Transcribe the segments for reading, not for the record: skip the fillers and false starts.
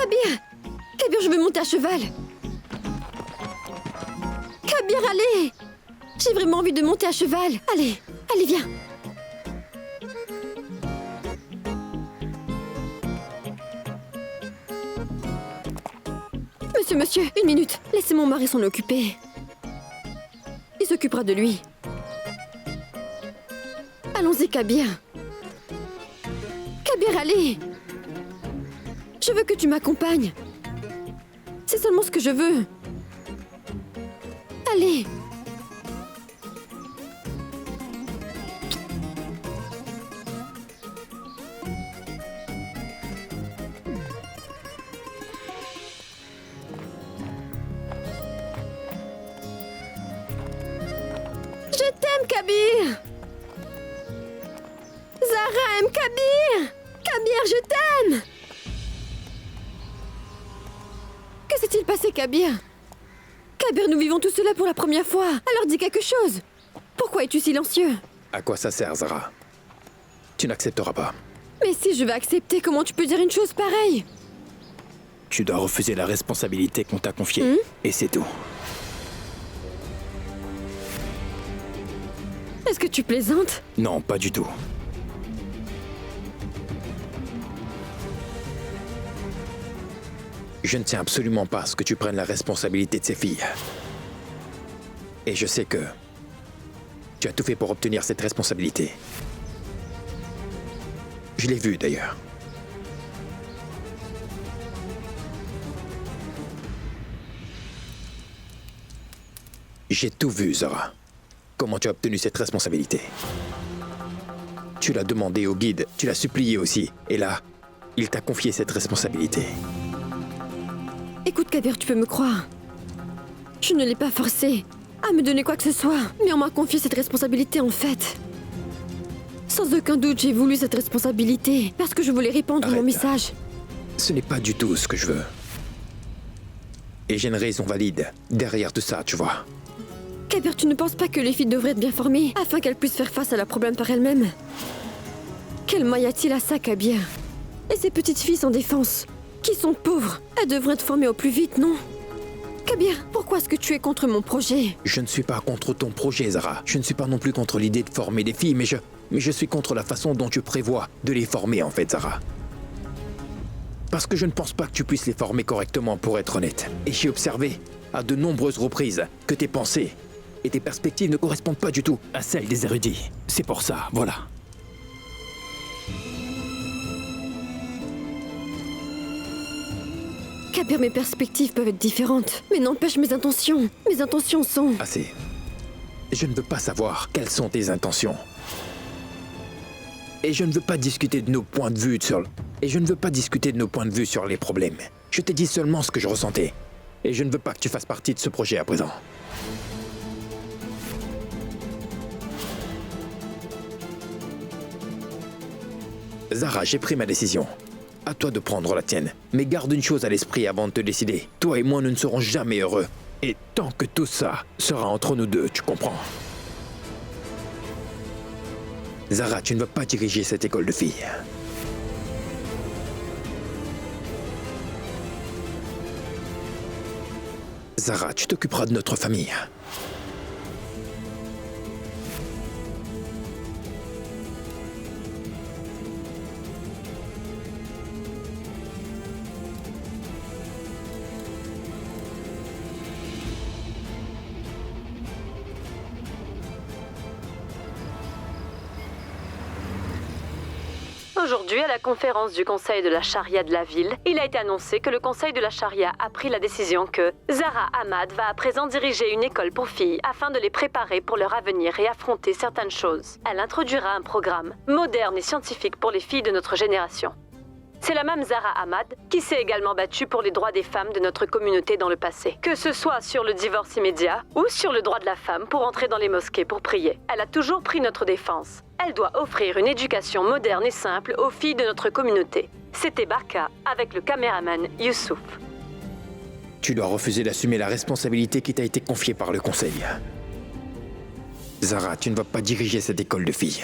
Kabir! Kabir, je veux monter à cheval! Kabir, allez! J'ai vraiment envie de monter à cheval! Allez, allez, viens! Monsieur, une minute! Laissez mon mari s'en occuper. Il s'occupera de lui. Allons-y, Kabir. Kabir, allez! Je veux que tu m'accompagnes. C'est seulement ce que je veux. Allez! Je t'aime, Kabir! Zara aime Kabir! Kabir, je t'aime! Que s'est-il passé, Kabir? Kabir, nous vivons tout cela pour la première fois. Alors dis quelque chose. Pourquoi es-tu silencieux? À quoi ça sert, Zara? Tu n'accepteras pas. Mais si je vais accepter, comment tu peux dire une chose pareille? Tu dois refuser la responsabilité qu'on t'a confiée. Et c'est tout. Est-ce que tu plaisantes? Non, pas du tout. Je ne tiens absolument pas à ce que tu prennes la responsabilité de ces filles. Et je sais que tu as tout fait pour obtenir cette responsabilité. Je l'ai vu d'ailleurs. J'ai tout vu, Zara. Comment tu as obtenu cette responsabilité? Tu l'as demandé au guide, tu l'as supplié aussi. Et là, il t'a confié cette responsabilité. Écoute, Kabir, tu peux me croire. Je ne l'ai pas forcé à me donner quoi que ce soit, mais on m'a confié cette responsabilité en fait. Sans aucun doute, j'ai voulu cette responsabilité parce que je voulais répandre mon message. Ce n'est pas du tout ce que je veux. Et j'ai une raison valide derrière tout ça, tu vois. Kabir, tu ne penses pas que les filles devraient être bien formées afin qu'elles puissent faire face à leurs problèmes par elles-mêmes? Quel mal y a-t-il à ça, Kabir? Et ces petites filles sans défense, qui sont pauvres, elles devraient être formées au plus vite, non? Kabir, pourquoi est-ce que tu es contre mon projet? Je ne suis pas contre ton projet, Zara. Je ne suis pas non plus contre l'idée de former des filles, mais je suis contre la façon dont tu prévois de les former, en fait, Zara. Parce que je ne pense pas que tu puisses les former correctement, pour être honnête. Et j'ai observé, à de nombreuses reprises, que tes pensées et tes perspectives ne correspondent pas du tout à celles des érudits. C'est pour ça, voilà. Kabir, mes perspectives peuvent être différentes, mais n'empêche mes intentions. Mes intentions sont... Assez. Je ne veux pas savoir quelles sont tes intentions. Et je ne veux pas discuter de nos points de vue sur... Et je ne veux pas discuter de nos points de vue sur les problèmes. Je t'ai dit seulement ce que je ressentais. Et je ne veux pas que tu fasses partie de ce projet à présent. Zara, j'ai pris ma décision. À toi de prendre la tienne. Mais garde une chose à l'esprit avant de te décider. Toi et moi, nous ne serons jamais heureux. Et tant que tout ça sera entre nous deux, tu comprends? Zara, tu ne vas pas diriger cette école de filles. Zara, tu t'occuperas de notre famille. Aujourd'hui, à la conférence du conseil de la charia de la ville, il a été annoncé que le conseil de la charia a pris la décision que Zara Ahmad va à présent diriger une école pour filles afin de les préparer pour leur avenir et affronter certaines choses. Elle introduira un programme moderne et scientifique pour les filles de notre génération. C'est la même Zara Ahmad qui s'est également battue pour les droits des femmes de notre communauté dans le passé. Que ce soit sur le divorce immédiat ou sur le droit de la femme pour entrer dans les mosquées pour prier. Elle a toujours pris notre défense. Elle doit offrir une éducation moderne et simple aux filles de notre communauté. C'était Barka avec le caméraman Youssouf. Tu dois refuser d'assumer la responsabilité qui t'a été confiée par le conseil. Zara, tu ne vas pas diriger cette école de filles.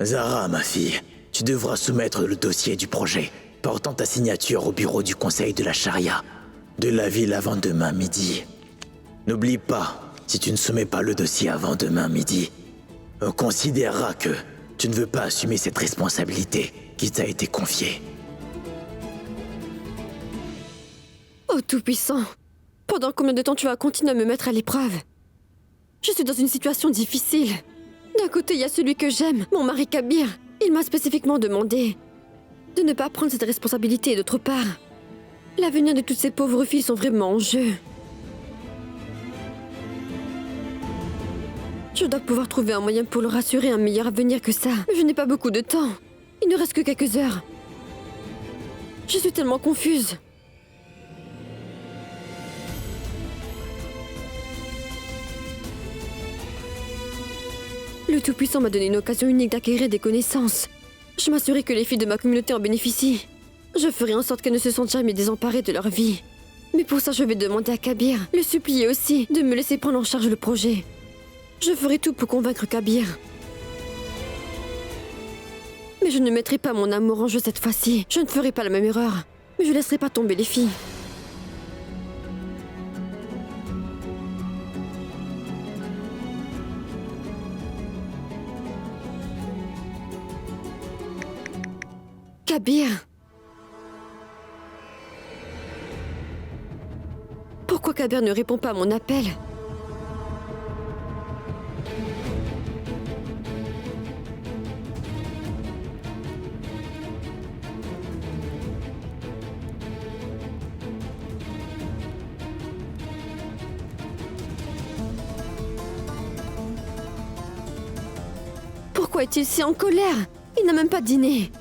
Zara, ma fille, tu devras soumettre le dossier du projet portant ta signature au bureau du conseil de la charia de la ville avant demain midi. N'oublie pas, si tu ne soumets pas le dossier avant demain midi, on considérera que tu ne veux pas assumer cette responsabilité qui t'a été confiée. Oh Tout-Puissant, pendant combien de temps tu vas continuer à me mettre à l'épreuve? Je suis dans une situation difficile. D'un côté, il y a celui que j'aime, mon mari Kabir. Il m'a spécifiquement demandé de ne pas prendre cette responsabilité, et d'autre part, l'avenir de toutes ces pauvres filles sont vraiment en jeu. Je dois pouvoir trouver un moyen pour leur assurer un meilleur avenir que ça. Mais je n'ai pas beaucoup de temps. Il ne reste que quelques heures. Je suis tellement confuse. Le Tout-Puissant m'a donné une occasion unique d'acquérir des connaissances. Je m'assurerai que les filles de ma communauté en bénéficient. Je ferai en sorte qu'elles ne se sentent jamais désemparées de leur vie. Mais pour ça, je vais demander à Kabir, le supplier aussi, de me laisser prendre en charge le projet. Je ferai tout pour convaincre Kabir. Mais je ne mettrai pas mon amour en jeu cette fois-ci. Je ne ferai pas la même erreur. Mais je laisserai pas tomber les filles. Kabir. Pourquoi Kabir ne répond pas à mon appel? Pourquoi est-il si en colère? Il n'a même pas dîné.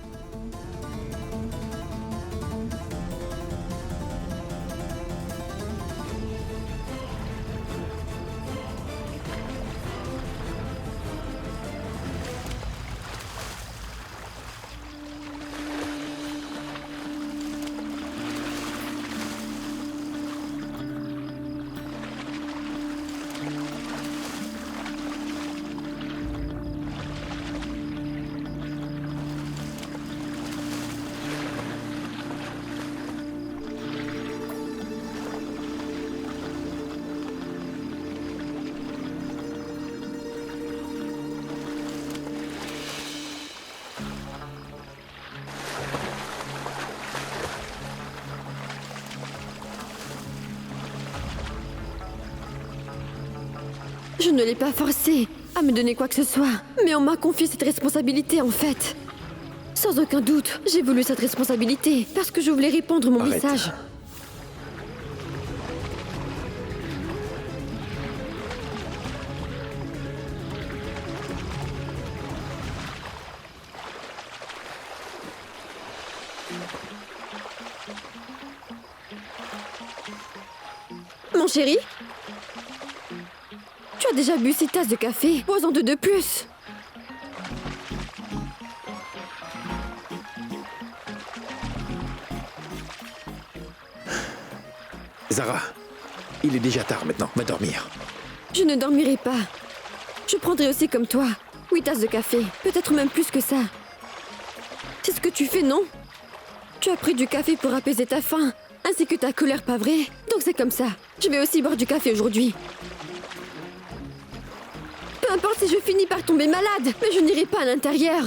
Je ne l'ai pas forcé à me donner quoi que ce soit, mais on m'a confié cette responsabilité en fait. Sans aucun doute, j'ai voulu cette responsabilité parce que je voulais répandre mon Arrête. message. Mon chéri? Tu as déjà bu 6 tasses de café. Bois-en 2 de plus. Zara, il est déjà tard maintenant, va dormir. Je ne dormirai pas. Je prendrai aussi comme toi 8 tasses de café. Peut-être même plus que ça. C'est ce que tu fais, non? Tu as pris du café pour apaiser ta faim, ainsi que ta colère, pas vrai? Donc c'est comme ça. Je vais aussi boire du café aujourd'hui. Peu importe si je finis par tomber malade, mais je n'irai pas à l'intérieur.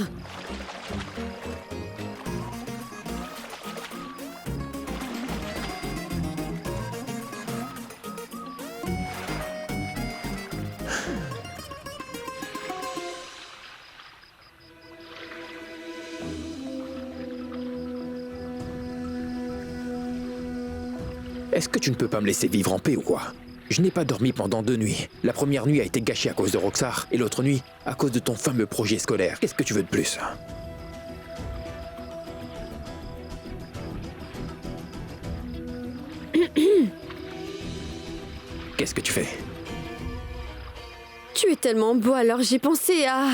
Est-ce que tu ne peux pas me laisser vivre en paix ou quoi? Je n'ai pas dormi pendant 2 nuits. La première nuit a été gâchée à cause de Roxar, et l'autre nuit, à cause de ton fameux projet scolaire. Qu'est-ce que tu veux de plus? Qu'est-ce que tu fais? Tu es tellement beau, alors j'ai pensé à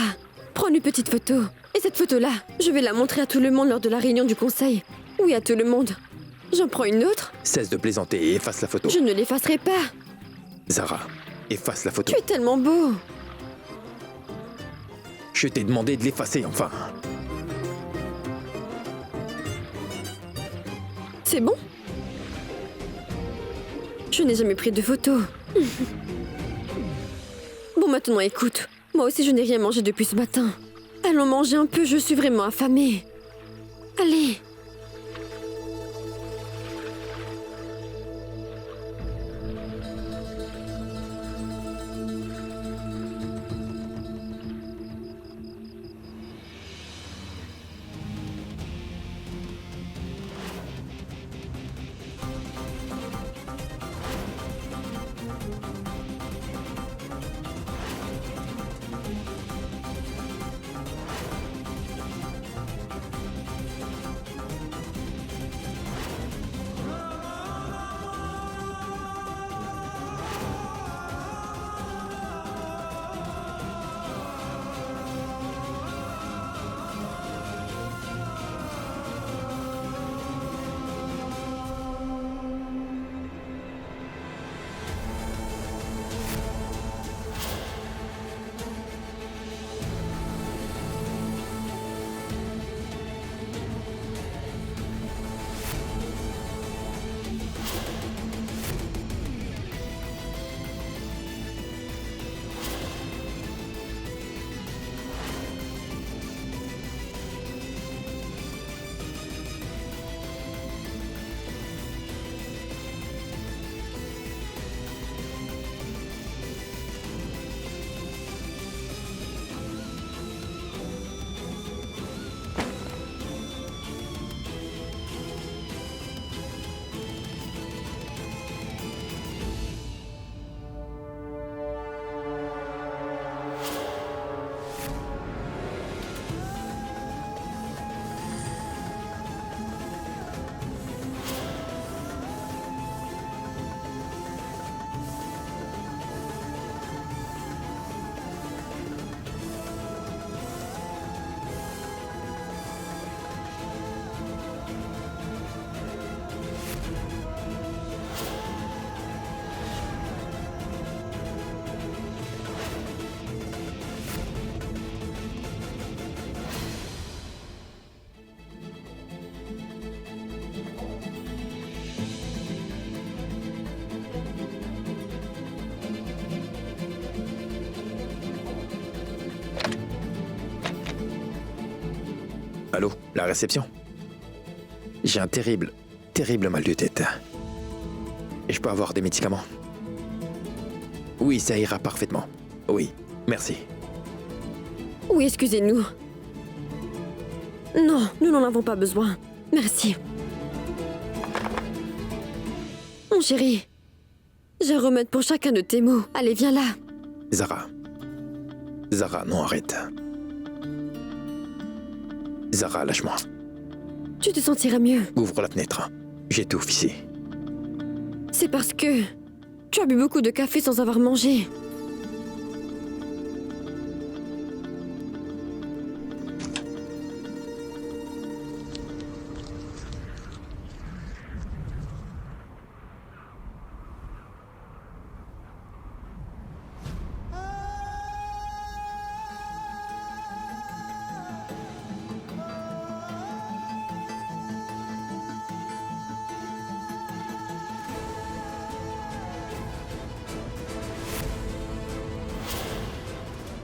prendre une petite photo. Et cette photo-là, je vais la montrer à tout le monde lors de la réunion du conseil. Oui, à tout le monde. J'en prends une autre? Cesse de plaisanter et efface la photo. Je ne l'effacerai pas. Zara, efface la photo. Tu es tellement beau. Je t'ai demandé de l'effacer, enfin. C'est bon? Je n'ai jamais pris de photos. Bon, maintenant écoute. Moi aussi, je n'ai rien mangé depuis ce matin. Allons manger un peu, je suis vraiment affamée. Allez. Allô, la réception? J'ai un terrible mal de tête. Et je peux avoir des médicaments? Oui, ça ira parfaitement. Oui, merci. Oui, excusez-nous. Non, nous n'en avons pas besoin. Merci. Mon chéri, j'ai un remède pour chacun de tes maux. Allez, viens là. Zara. Zara, non, arrête. Zara, lâche-moi. Tu te sentiras mieux. Ouvre la fenêtre. J'étouffe ici. C'est parce que tu as bu beaucoup de café sans avoir mangé.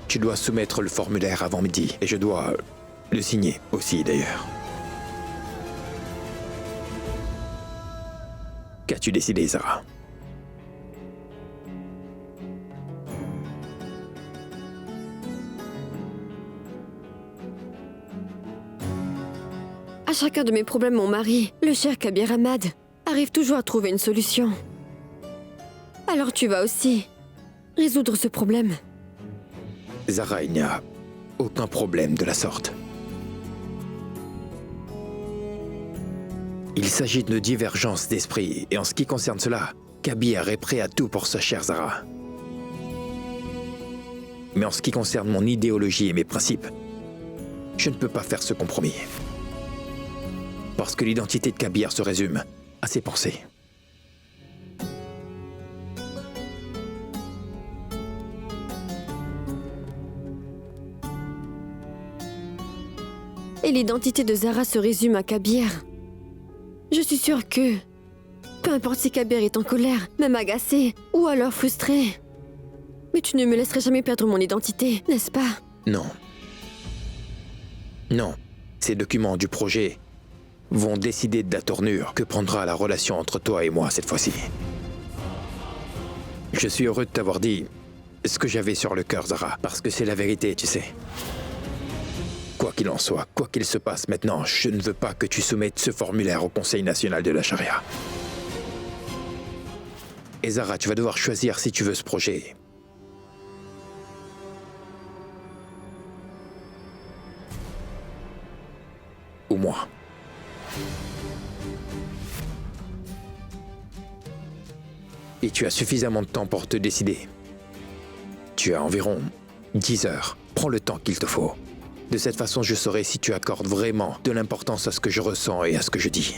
Tu dois soumettre le formulaire avant midi. Et je dois le signer aussi, d'ailleurs. Qu'as-tu décidé, Zara? À chacun de mes problèmes, mon mari, le cher Kabir Ahmad, arrive toujours à trouver une solution. Alors tu vas aussi résoudre ce problème. Zara, il n'y a aucun problème de la sorte. Il s'agit de divergences d'esprit, et en ce qui concerne cela, Kabir est prêt à tout pour sa chère Zara. Mais en ce qui concerne mon idéologie et mes principes, je ne peux pas faire ce compromis. Parce que l'identité de Kabir se résume à ses pensées. Et l'identité de Zara se résume à Kabir. Je suis sûre que... peu importe si Kabir est en colère, même agacé, ou alors frustré. Mais tu ne me laisserais jamais perdre mon identité, n'est-ce pas? Non. Non. Ces documents du projet vont décider de la tournure que prendra la relation entre toi et moi cette fois-ci. Je suis heureux de t'avoir dit ce que j'avais sur le cœur, Zara, parce que c'est la vérité, tu sais. Quoi qu'il en soit, quoi qu'il se passe maintenant, je ne veux pas que tu soumettes ce formulaire au Conseil national de la charia. Et Zara, tu vas devoir choisir si tu veux ce projet. Ou moi. Et tu as suffisamment de temps pour te décider. Tu as environ 10 heures. Prends le temps qu'il te faut. De cette façon, je saurai si tu accordes vraiment de l'importance à ce que je ressens et à ce que je dis.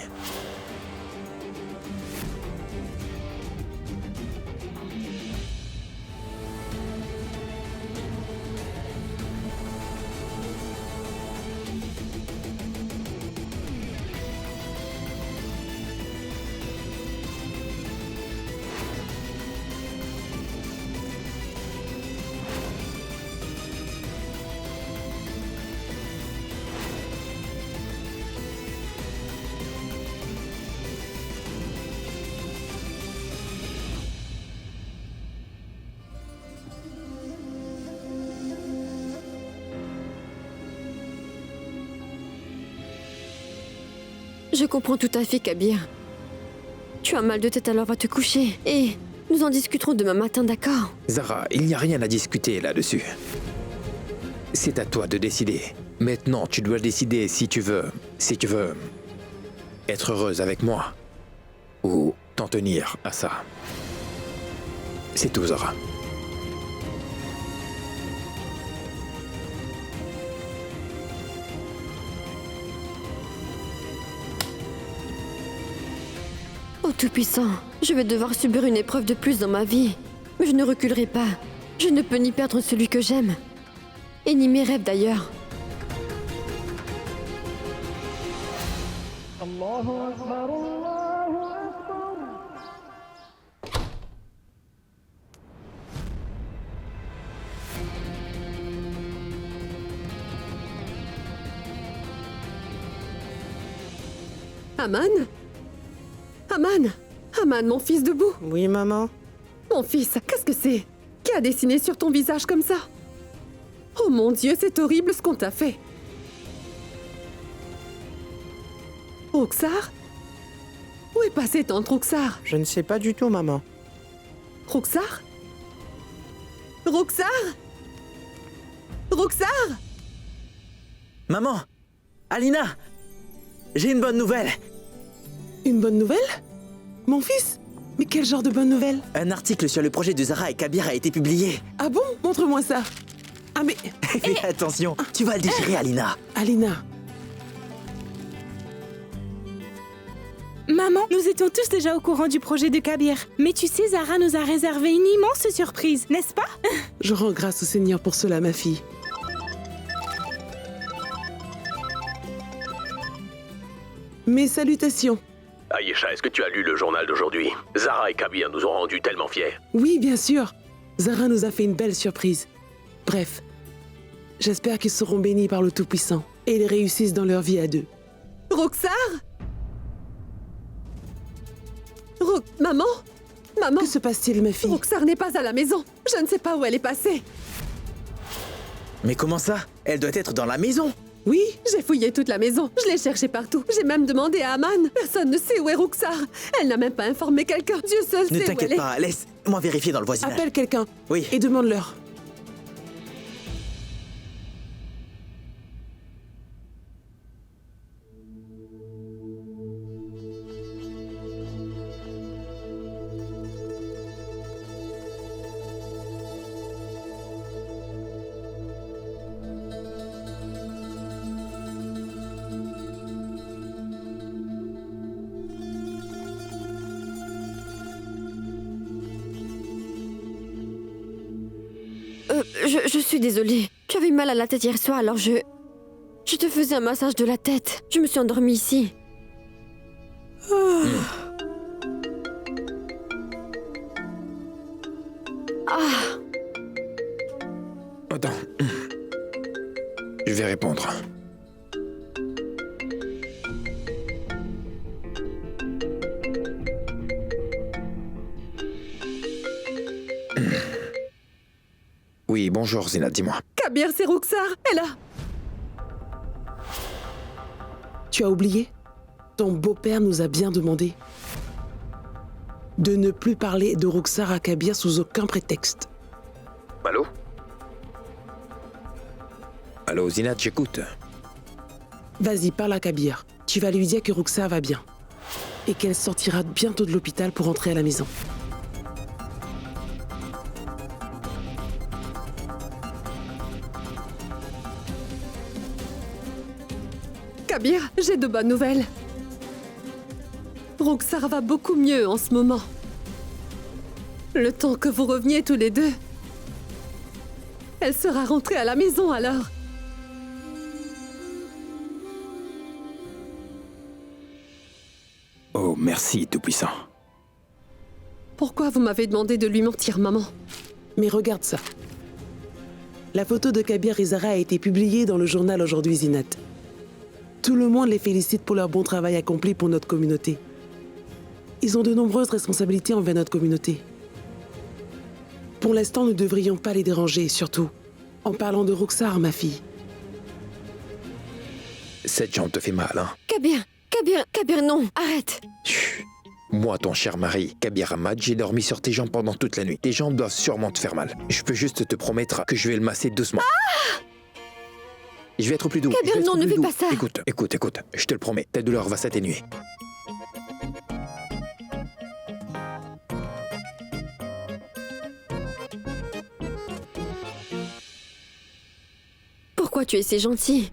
Je comprends tout à fait, Kabir. Tu as mal de tête, alors va te coucher. Et nous en discuterons demain matin, d'accord? Zara, il n'y a rien à discuter là-dessus. C'est à toi de décider. Maintenant, tu dois décider si tu veux être heureuse avec moi ou t'en tenir à ça. C'est tout, Zara. Oh Tout-Puissant, je vais devoir subir une épreuve de plus dans ma vie. Mais je ne reculerai pas. Je ne peux ni perdre celui que j'aime. Et ni mes rêves d'ailleurs. Aman? Aman! Aman, mon fils, debout! Oui, maman. Mon fils, qu'est-ce que c'est? Qui a dessiné sur ton visage comme ça? Oh mon Dieu, c'est horrible ce qu'on t'a fait! Rukhsar? Où est passé tante Rukhsar? Je ne sais pas du tout, maman. Rukhsar? Rukhsar? Rukhsar? Maman! Alina! J'ai une bonne nouvelle! Une bonne nouvelle? Mon fils? Mais quel genre de bonne nouvelle? Un article sur le projet de Zara et Kabir a été publié. Ah bon? Montre-moi ça. Ah mais... Fais attention, tu vas le déchirer, Alina. Alina, Maman, nous étions tous déjà au courant du projet de Kabir. Mais tu sais, Zara nous a réservé une immense surprise, n'est-ce pas? je rends grâce au Seigneur pour cela, ma fille. Mes salutations. Aïcha, est-ce que tu as lu le journal d'aujourd'hui? Zara et Kabir nous ont rendus tellement fiers. Oui, bien sûr. Zara nous a fait une belle surprise. Bref, j'espère qu'ils seront bénis par le Tout-Puissant et ils réussissent dans leur vie à deux. Rukhsar? Maman? Maman? Que se passe-t-il, ma fille? Rukhsar n'est pas à la maison. Je ne sais pas où elle est passée. Mais comment ça? Elle doit être dans la maison. Oui, J'ai fouillé toute la maison. Je l'ai cherchée partout. J'ai même demandé à Aman. Personne ne sait où est Rukhsar. Elle n'a même pas informé quelqu'un. Dieu seul Ne sait où elle t'inquiète est. pas, laisse-moi vérifier dans le voisinage. appelle quelqu'un Oui. et demande-leur. Je suis désolée. Tu avais mal à la tête hier soir, alors je Je te faisais un massage de la tête. Je me suis endormie ici. Attends. Je vais répondre. Oui, bonjour Zina, dis-moi. Kabir, c'est Roxar. Elle a... Tu as oublié? Ton beau-père nous a bien demandé de ne plus parler de Roxar à Kabir sous aucun prétexte. Allô? Allô, Zinat, j'écoute. Vas-y, parle à Kabir. Tu vas lui dire que Roxar va bien. Et qu'elle sortira bientôt de l'hôpital pour rentrer à la maison. Kabir, j'ai de bonnes nouvelles. Roxar va beaucoup mieux en ce moment. Le temps que vous reveniez tous les deux, elle sera rentrée à la maison alors. Oh, merci, Tout-Puissant. Pourquoi vous m'avez demandé de lui mentir, maman? Mais regarde ça. La photo de Kabir et Zara a été publiée dans le journal aujourd'hui, Zinat. Tout le monde les félicite pour leur bon travail accompli pour notre communauté. Ils ont de nombreuses responsabilités envers notre communauté. Pour l'instant, nous ne devrions pas les déranger, surtout en parlant de Roxar, ma fille. Cette jambe te fait mal, hein? Kabir, non, arrête. Chut. Moi, ton cher mari, Kabir Ahmad, j'ai dormi sur tes jambes pendant toute la nuit. Tes jambes doivent sûrement te faire mal. Je peux juste te promettre que je vais le masser doucement. Je vais être plus doux. Kabir, non, ne fais pas ça. Écoute, je te le promets, ta douleur va s'atténuer. Pourquoi tu es si gentil?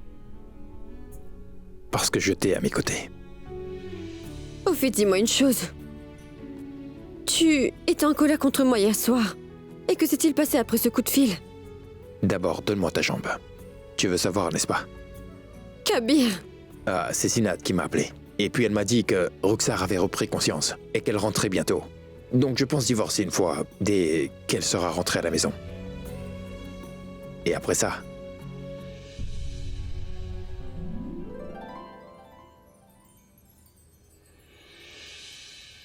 Parce que je t'ai à mes côtés. Au fait, dis-moi une chose. Tu étais en colère contre moi hier soir. Et que s'est-il passé après ce coup de fil? D'abord, donne-moi ta jambe. Tu veux savoir, n'est-ce pas? Kabir! Ah, c'est Sinat qui m'a appelé. Et puis elle m'a dit que Roxar avait repris conscience et qu'elle rentrait bientôt. Donc je pense divorcer une fois, dès qu'elle sera rentrée à la maison. Et après ça...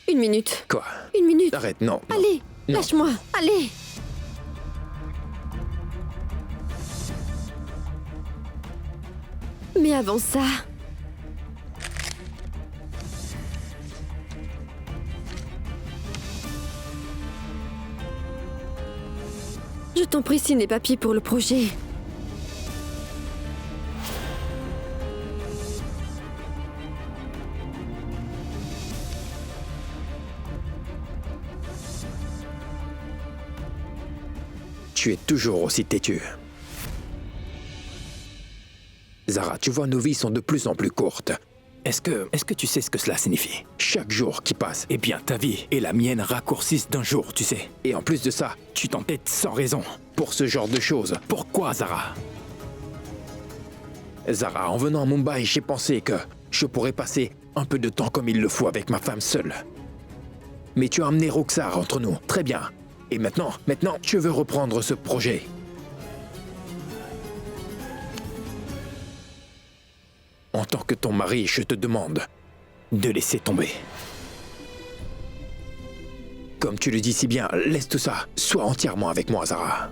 Une minute. Quoi? Une minute. Arrête, non. non. Allez, Non. lâche-moi, allez. Mais avant ça... Je t'en prie, signe les papiers pour le projet. Tu es toujours aussi têtu. Zara, tu vois, nos vies sont de plus en plus courtes. Est-ce que tu sais ce que cela signifie? Chaque jour qui passe, Eh bien, ta vie et la mienne raccourcissent d'un jour, tu sais. et en plus de ça, Tu t'entêtes sans raison. pour ce genre de choses. Pourquoi, Zara? Zara, en venant à Mumbai, j'ai pensé que je pourrais passer un peu de temps comme il le faut avec ma femme seule. Mais tu as amené Roxar entre nous, très bien. Et maintenant, tu veux reprendre ce projet. En tant que ton mari, je te demande De laisser tomber. comme tu le dis si bien, laisse tout ça. Sois entièrement avec moi, Zara.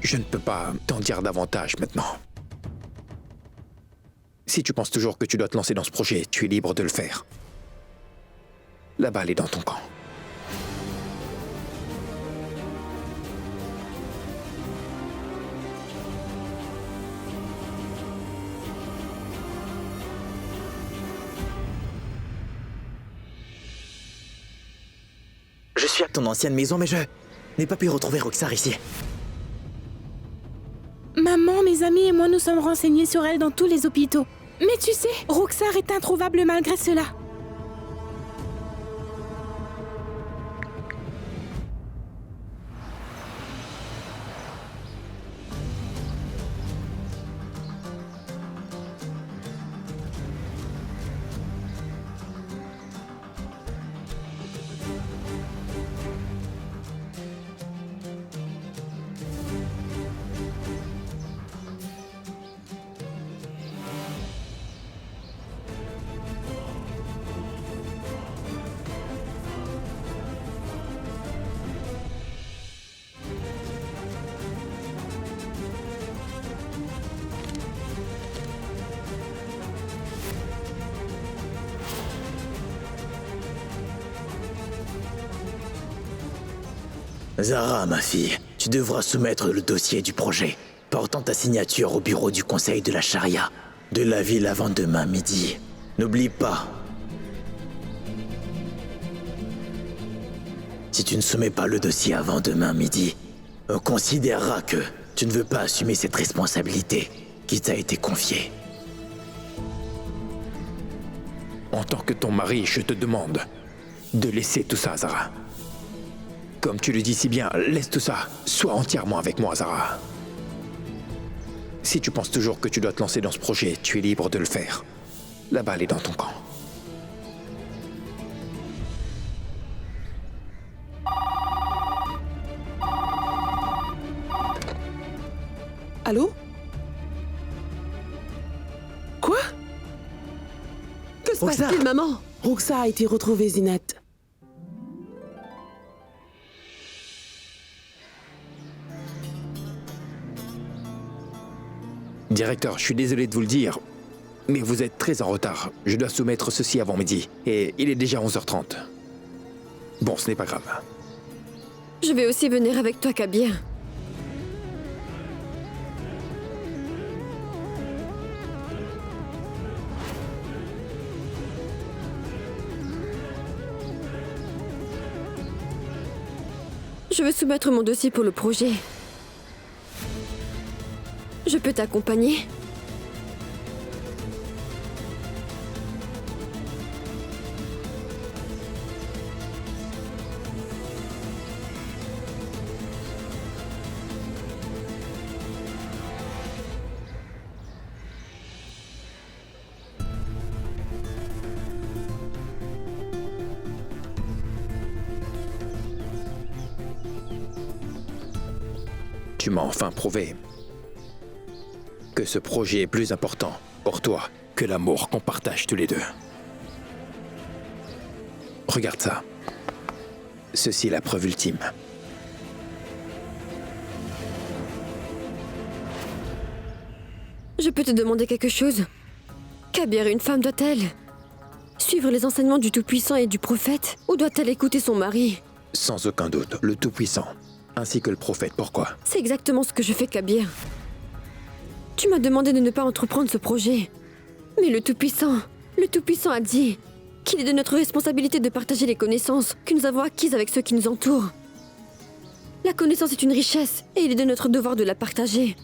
Je ne peux pas t'en dire davantage maintenant. Si tu penses toujours que tu dois te lancer dans ce projet, tu es libre de le faire. La balle est dans ton camp. Je suis à ton ancienne maison, mais je n'ai pas pu retrouver Roxar ici. mes amis et moi nous sommes renseignés sur elle dans tous les hôpitaux. Mais tu sais, Roxar est introuvable malgré cela. Zara, ma fille, tu devras soumettre le dossier du projet, portant ta signature au bureau du conseil de la charia, de la ville avant demain midi. N'oublie pas. Si tu ne soumets pas le dossier avant demain midi, on considérera que tu ne veux pas assumer cette responsabilité qui t'a été confiée. En tant que ton mari, je te demande de laisser tout ça, Zara. Comme tu le dis si bien, laisse tout ça. Sois entièrement avec moi, Zara. Si tu penses toujours que tu dois te lancer dans ce projet, tu es libre de le faire. La balle est dans ton camp. Allô? Quoi? Que se Roxar. passe-t-il, maman? Roxar a été retrouvée, Zinat. Directeur, je suis désolé de vous le dire, mais vous êtes très en retard. Je dois soumettre ceci avant midi, et il est déjà 11h30. Bon, ce n'est pas grave. Je vais aussi venir avec toi, Kabir. Je veux soumettre mon dossier pour le projet. Je peux t'accompagner? Tu m'as enfin prouvé que ce projet est plus important pour toi que l'amour qu'on partage tous les deux. Regarde ça. Ceci est la preuve ultime. Je peux te demander quelque chose? Kabir, une femme doit-elle suivre les enseignements du Tout-Puissant et du prophète, ou doit-elle écouter son mari? Sans aucun doute, le Tout-Puissant, ainsi que le prophète. Pourquoi? C'est exactement ce que je fais, Kabir. Tu m'as demandé de ne pas entreprendre ce projet. Mais le Tout-Puissant a dit qu'il est de notre responsabilité de partager les connaissances que nous avons acquises avec ceux qui nous entourent. La connaissance est une richesse, et il est de notre devoir de la partager.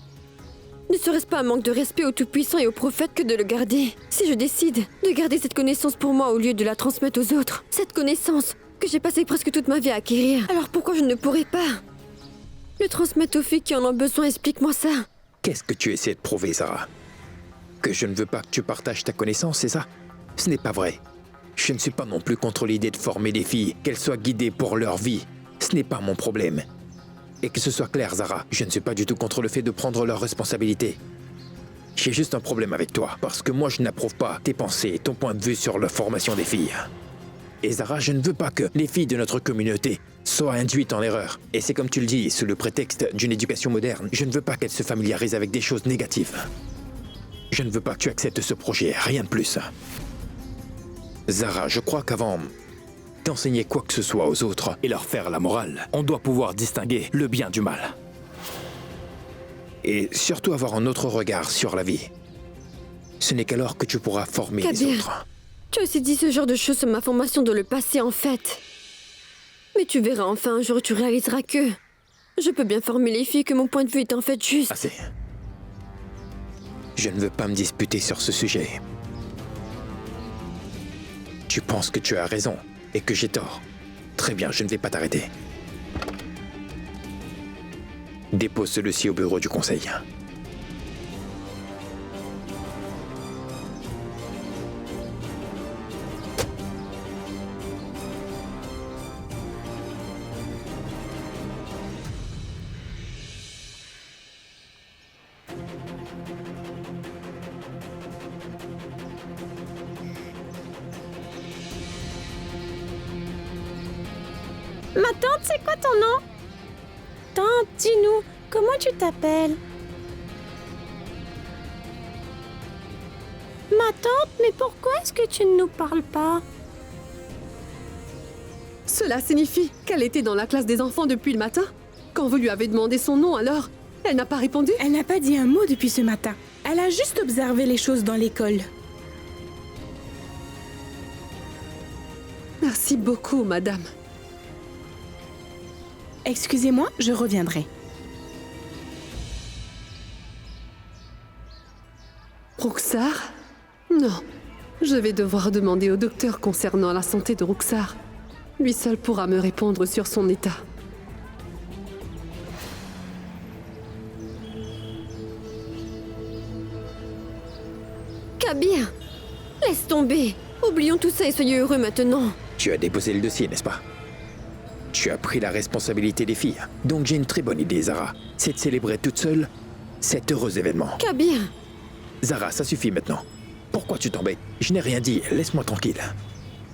Ne serait-ce pas un manque de respect au Tout-Puissant et au prophète que de le garder? Si je décide de garder cette connaissance pour moi au lieu de la transmettre aux autres, cette connaissance que j'ai passé presque toute ma vie à acquérir, alors pourquoi je ne pourrais pas le transmettre aux filles qui en ont besoin? Explique-moi ça. Qu'est-ce que tu essaies de prouver, Zara? Que je ne veux pas que tu partages ta connaissance, c'est ça? Ce n'est pas vrai. Je ne suis pas non plus contre l'idée de former des filles, qu'elles soient guidées pour leur vie. Ce n'est pas mon problème. Et que ce soit clair, Zara, je ne suis pas du tout contre le fait de prendre leurs responsabilités. J'ai juste un problème avec toi, parce que moi je n'approuve pas tes pensées et ton point de vue sur la formation des filles. Et Zara, je ne veux pas que les filles de notre communauté soient induites en erreur. Et c'est comme tu le dis, sous le prétexte d'une éducation moderne, je ne veux pas qu'elles se familiarisent avec des choses négatives. Je ne veux pas que tu acceptes ce projet, rien de plus. Zara, je crois qu'avant d'enseigner quoi que ce soit aux autres et leur faire la morale, on doit pouvoir distinguer le bien du mal. Et surtout avoir un autre regard sur la vie. Ce n'est qu'alors que tu pourras former les Kabir, autres. tu as aussi dit ce genre de choses sur ma formation dans le passé, en fait. Mais tu verras enfin un jour, tu réaliseras que je peux bien former les filles, que mon point de vue est en fait juste. Assez. Je ne veux pas me disputer sur ce sujet. Tu penses que tu as raison et que j'ai tort. Très bien, je ne vais pas t'arrêter. Dépose celui-ci au bureau du conseil. Ma tante, c'est quoi ton nom? Tante, dis-nous, comment tu t'appelles? Ma tante, mais pourquoi est-ce que tu ne nous parles pas? Cela signifie qu'elle était dans la classe des enfants depuis le matin? Quand vous lui avez demandé son nom, alors, elle n'a pas répondu? Elle n'a pas dit un mot depuis ce matin. Elle a juste observé les choses dans l'école. Merci beaucoup, madame. Excusez-moi, je reviendrai. Ruxar? Non. Je vais devoir demander au docteur concernant la santé de Ruxar. Lui seul pourra me répondre sur son état. Kabir, laisse tomber. Oublions tout ça et soyez heureux maintenant. Tu as déposé le dossier, n'est-ce pas? Tu as pris la responsabilité des filles. Donc j'ai une très bonne idée, Zara. C'est de célébrer toute seule cet heureux événement. Kabir, Zara, ça suffit maintenant. Pourquoi tu t'embêtes? Je n'ai rien dit, laisse-moi tranquille.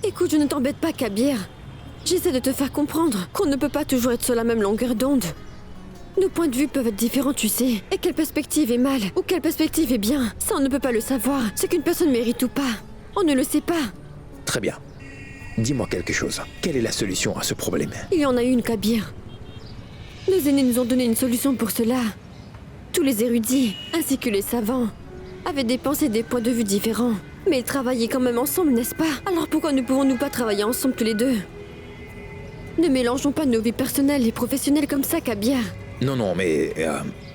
écoute, je ne t'embête pas, Kabir. J'essaie de te faire comprendre qu'on ne peut pas toujours être sur la même longueur d'onde. Nos points de vue peuvent être différents, tu sais. Et quelle perspective est mal, ou quelle perspective est bien, ça on ne peut pas le savoir. Ce qu'une personne mérite ou pas, on ne le sait pas. Très bien. Dis-moi quelque chose. Quelle est la solution à ce problème? Il y en a une, Kabir. Nos aînés nous ont donné une solution pour cela. Tous les érudits, ainsi que les savants, avaient des pensées et des points de vue différents. Mais ils travaillaient quand même ensemble, n'est-ce pas? Alors pourquoi ne pouvons-nous pas travailler ensemble tous les deux? Ne mélangeons pas nos vies personnelles et professionnelles comme ça, Kabir. Non, mais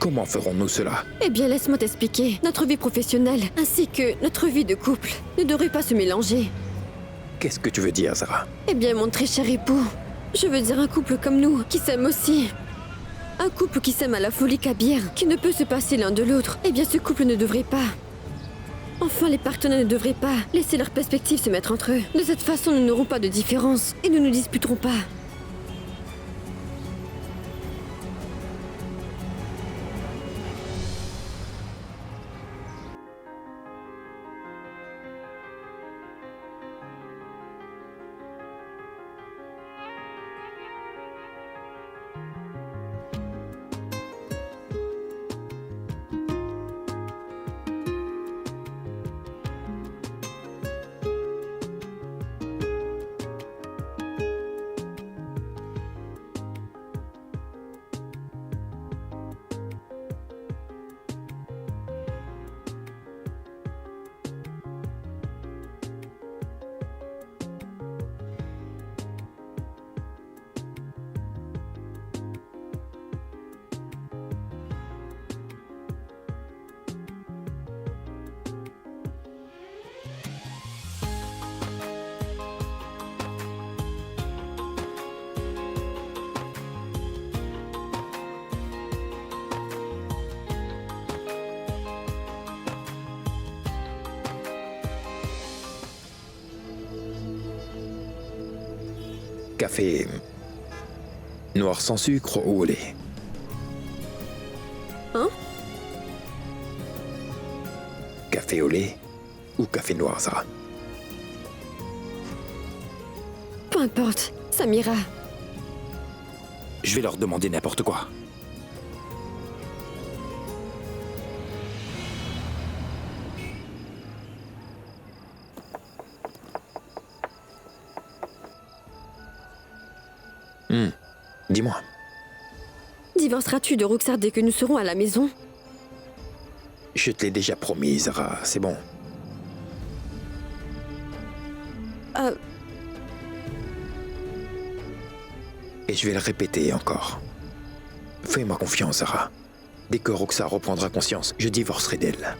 comment ferons-nous cela? Eh bien, laisse-moi t'expliquer. Notre vie professionnelle, ainsi que notre vie de couple, ne devraient pas se mélanger. Qu'est-ce que tu veux dire, Zara? Eh bien, mon très cher époux, je veux dire un couple comme nous, qui s'aime aussi. Un couple qui s'aime à la folie, Kabir, qui ne peut se passer l'un de l'autre. Eh bien, ce couple ne devrait pas. Enfin, les partenaires ne devraient pas laisser leurs perspectives se mettre entre eux. De cette façon, nous n'aurons pas de différence et nous ne disputerons pas. Café noir sans sucre ou au lait? Hein? Café au lait ou café noir, Zara? Peu importe, ça m'ira. Je vais leur demander n'importe quoi. Dis-moi. Divorceras-tu de Ruxar dès que nous serons à la maison? Je te l'ai déjà promis, Zara, c'est bon. Et je vais le répéter encore. Fais-moi confiance, Zara. Dès que Ruxar reprendra conscience, je divorcerai d'elle.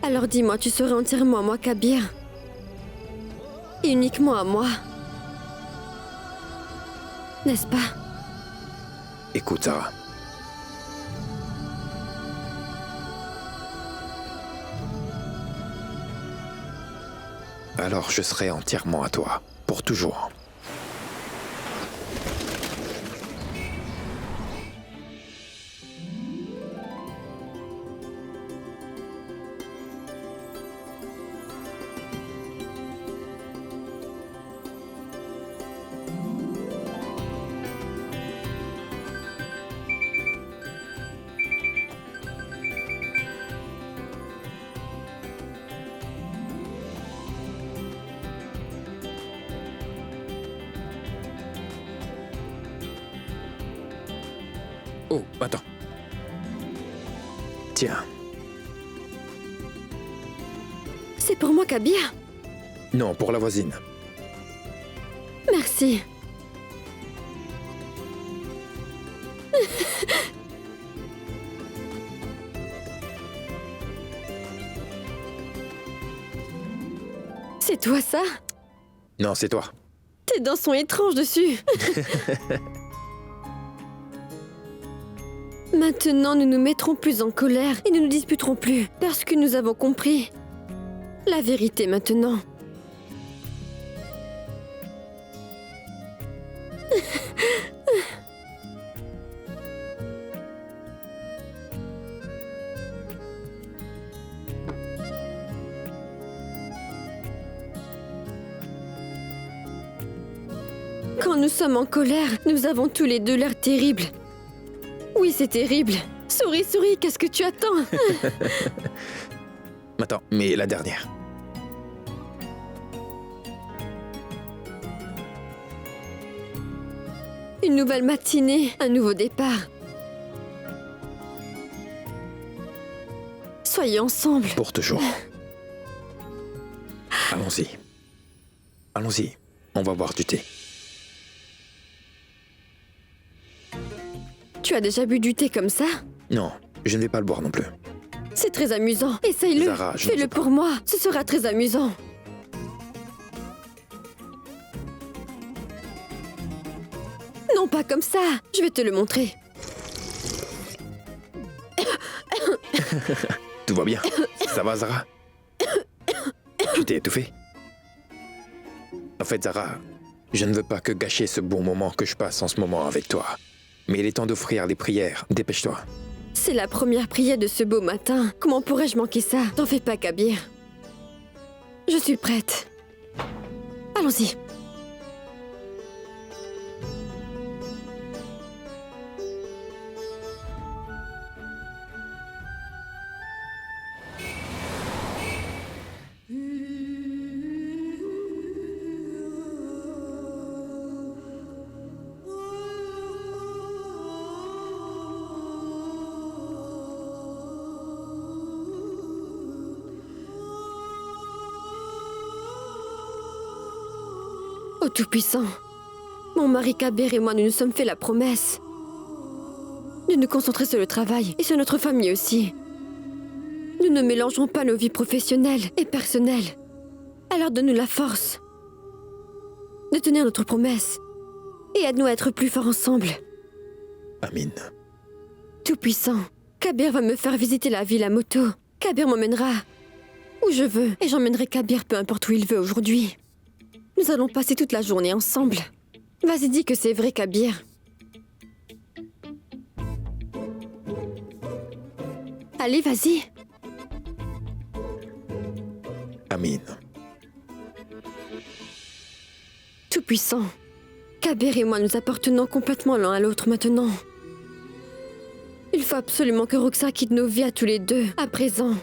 Alors dis-moi, tu serais entièrement à moi, Kabir? Et uniquement à moi. N'est-ce pas? Écoute, Zara. Alors je serai entièrement à toi, pour toujours. Oh, attends. Tiens. C'est pour moi, Kabir? Non, pour la voisine. Merci. C'est toi ça? Non, c'est toi. Tes dents sont étranges dessus. Maintenant, nous nous mettrons plus en colère et nous nous disputerons plus, parce que nous avons compris la vérité maintenant. Quand nous sommes en colère, nous avons tous les deux l'air terribles. Oui, c'est terrible. Souris, souris, qu'est-ce que tu attends? Attends, mais la dernière. Une nouvelle matinée, un nouveau départ. Soyez ensemble. Pour toujours. Allons-y. Allons-y. On va boire du thé. Tu as déjà bu du thé comme ça? Non, je ne vais pas le boire non plus. C'est très amusant. Essaye-le. Zara, je ne Fais-le sais pas. pour moi. Ce sera très amusant. Non, pas comme ça. Je vais te le montrer. Tout va bien? Ça va, Zara? Tu t'es étouffée? En fait, Zara, je ne veux pas que gâcher ce bon moment que je passe en ce moment avec toi. Mais il est temps d'offrir les prières. Dépêche-toi. C'est la première prière de ce beau matin. Comment pourrais-je manquer ça? T'en fais pas, Kabir. Je suis prête. Allons-y. Ô Tout-Puissant, mon mari Kabir et moi, nous nous sommes fait la promesse de nous concentrer sur le travail et sur notre famille aussi. Nous ne mélangerons pas nos vies professionnelles et personnelles. Alors donne-nous la force de tenir notre promesse et aide-nous à être plus forts ensemble. Amin. Tout-Puissant, Kabir va me faire visiter la ville à moto. Kabir m'emmènera où je veux et j'emmènerai Kabir peu importe où il veut aujourd'hui. Nous allons passer toute la journée ensemble. Vas-y, dis que c'est vrai, Kabir. Allez, vas-y. Amin. Tout-Puissant, Kabir et moi nous appartenons complètement l'un à l'autre maintenant. Il faut absolument que Roxa quitte nos vies à tous les deux, à présent.